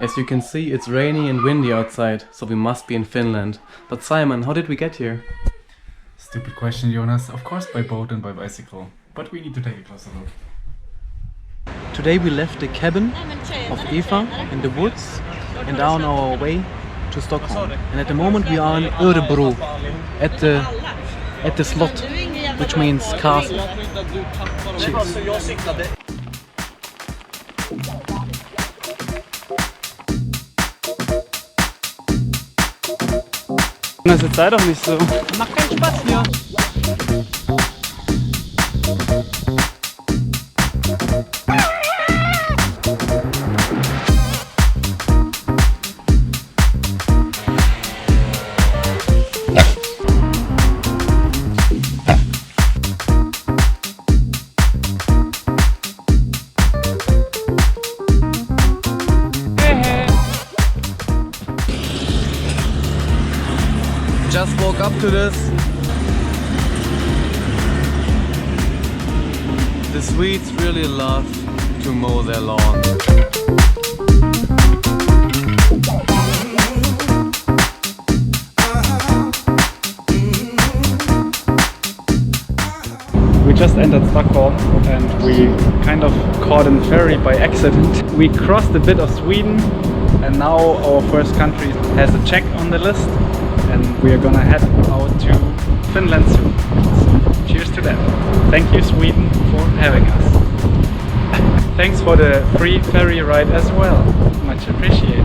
As you can see, it's rainy and windy outside, so we must be in Finland. But Simon, how did we get here? Stupid question, Jonas. Of course by boat and by bicycle. But we need to take a closer look. Today we left the cabin of Eva in the woods and are on our way to Stockholm. And at the moment we are in Örebro, at the slot, which means castle. Cheers. Das jetzt sei doch nicht so. Macht keinen Spaß hier. Just woke up to this. The Swedes really love to mow their lawn. We just entered Stockholm and we kind of caught a ferry by accident. We crossed a bit of Sweden and now our first country has a check on the list. And we are gonna head out to Finland soon. So, cheers to that. Thank you, Sweden, for having us. Thanks for the free ferry ride as well. Much appreciated.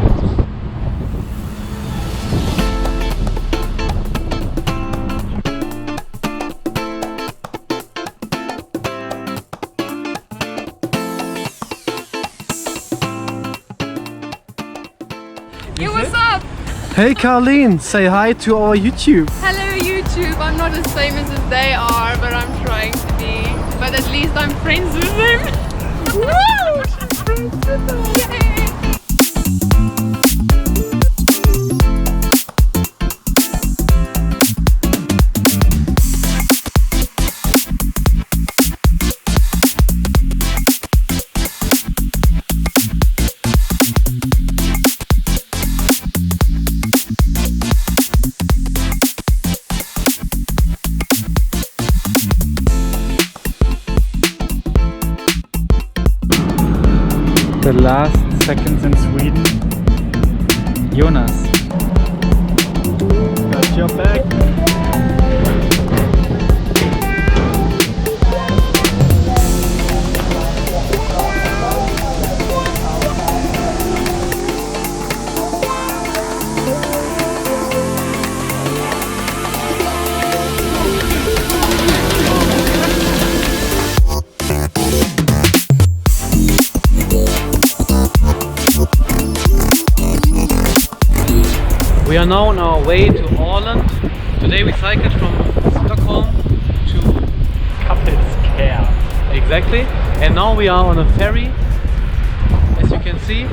Hey, what's up? Hey Carleen, say hi to our YouTube. Hello YouTube, I'm not as famous as they are, but I'm trying to be. But at least I'm friends with them. Woo! She's friends with them. Yay! The last seconds in Sweden. Jonas. Got your back. We are now on our way to Åland. Today we cycled from Stockholm to Kapellskär. exactly, and now we are on a ferry, as you can see.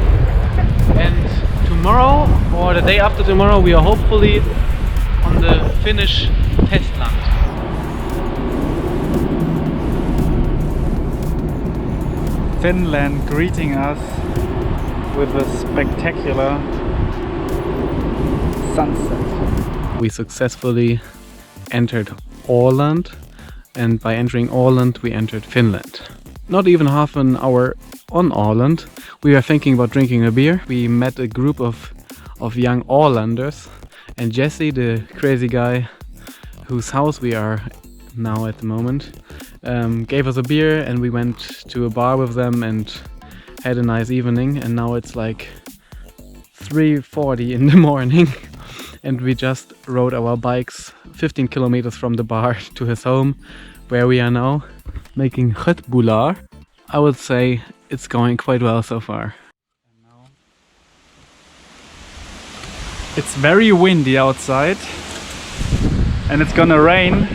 And tomorrow or the day after tomorrow we are hopefully on the Finnish Testland. Finland greeting us with a spectacular sunset. We successfully entered Åland, and by entering Åland we entered Finland. Not even half an hour on Åland, we were thinking about drinking a beer. We met a group of young Ålanders, and Jesse, the crazy guy whose house we are now at the moment, gave us a beer, and we went to a bar with them and had a nice evening. And now it's like 3:40 in the morning. And we just rode our bikes 15 kilometers from the bar to his home, where we are now making köttbullar. I would say it's going quite well so far. It's very windy outside. and it's gonna rain,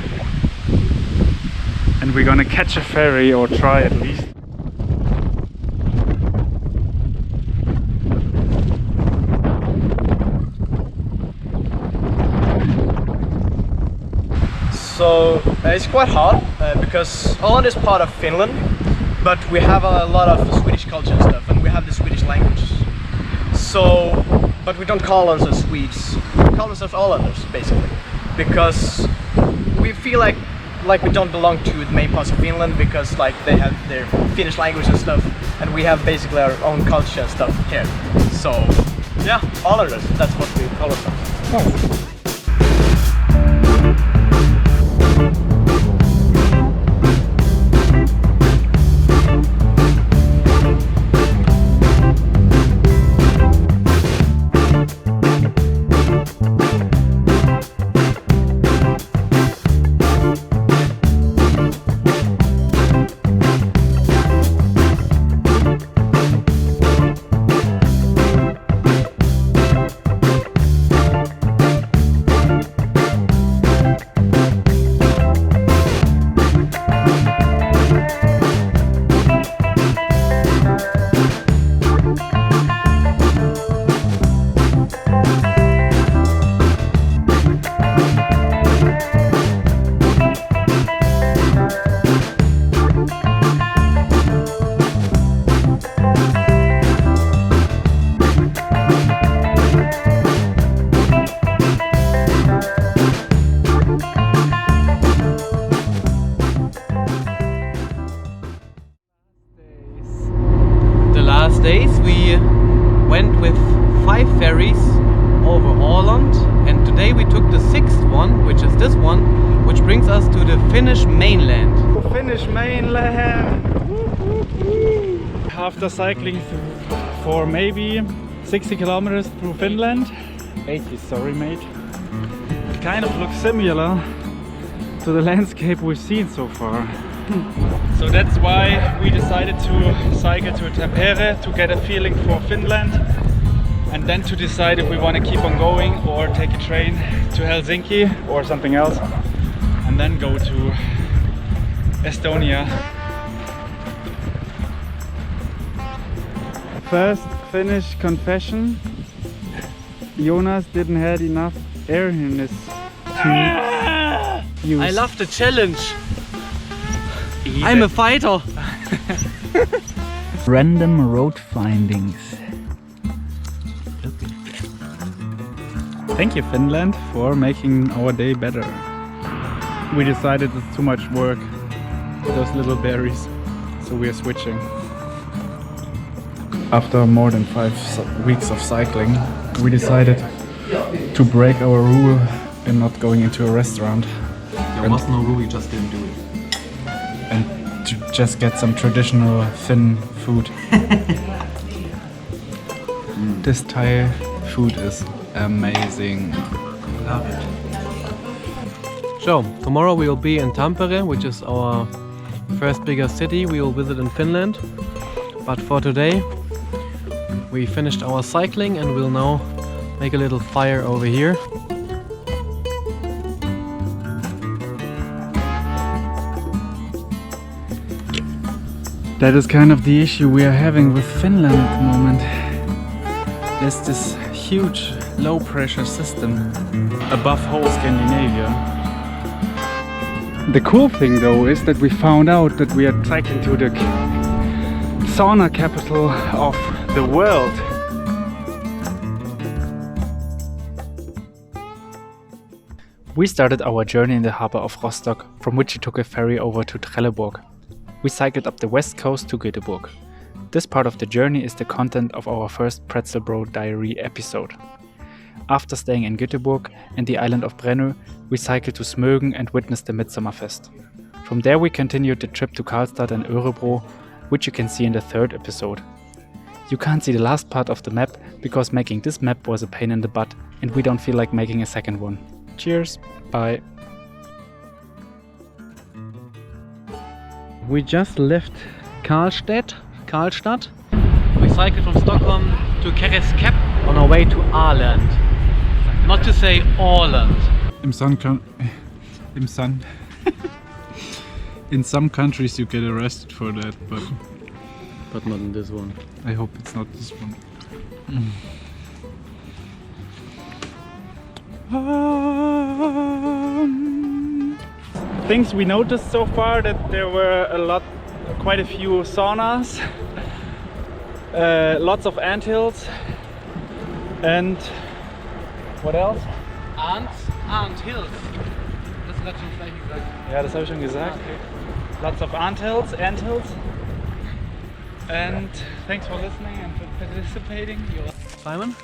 and we're gonna catch a ferry, or try at least. So it's quite hard because Åland is part of Finland, but we have a lot of Swedish culture and stuff, and we have the Swedish language. So, but we don't call ourselves Swedes. We call ourselves Ålanders basically, because we feel like we don't belong to the main parts of Finland, because like they have their Finnish language and stuff, and we have basically our own culture and stuff here. So yeah, Ålanders, that's what we call ourselves. Oh. Days we went with 5 ferries over Åland, and today we took the 6th one, which is this one, which brings us to the Finnish mainland. Finnish mainland! After cycling for maybe 60 kilometers through Finland, 80, sorry mate, it kind of looks similar to the landscape we've seen so far. So that's why we decided to cycle to Tampere to get a feeling for Finland, and then to decide if we want to keep on going or take a train to Helsinki or something else, and then go to Estonia. First Finnish confession: Jonas didn't have enough air in his tube. I love the challenge. I'm a fighter. Random road findings. Thank you, Finland, for making our day better. We decided it's too much work, those little berries, so we are switching. After more than 5 weeks of cycling, we decided to break our rule and not going into a restaurant. There was no rule, you just didn't do it. And to just get some traditional Finn food. This Thai food is amazing. Love it. So, tomorrow we will be in Tampere, which is our first bigger city we will visit in Finland. But for today, we finished our cycling and we'll now make a little fire over here. That is kind of the issue we are having with Finland at the moment. There's this huge low pressure system above whole Scandinavia. The cool thing though is that we found out that we are cycling to the sauna capital of the world. We started our journey in the harbor of Rostock, from which we took a ferry over to Trelleborg. We cycled up the west coast to Göteborg. This part of the journey is the content of our first Brezelbros Diary episode. After staying in Göteborg and the island of Brenö, we cycled to Smögen and witnessed the Midsommerfest. From there we continued the trip to Karlstad and Örebro, which you can see in the 3rd episode. You can't see the last part of the map because making this map was a pain in the butt and we don't feel like making a second one. Cheers, bye. We just left Karlstad. We cycled from Stockholm to Kereskepp on our way to Åland. Not to say Åland. Im im Sun. In some countries you get arrested for that, But not in this one. I hope it's not this one. Things we noticed so far, that there were quite a few saunas, lots of anthills, and what else? Anthills. Das hat schon gleich gesagt. Ja, das habe ich schon gesagt. Lots of anthills. And thanks for listening and for participating. Simon?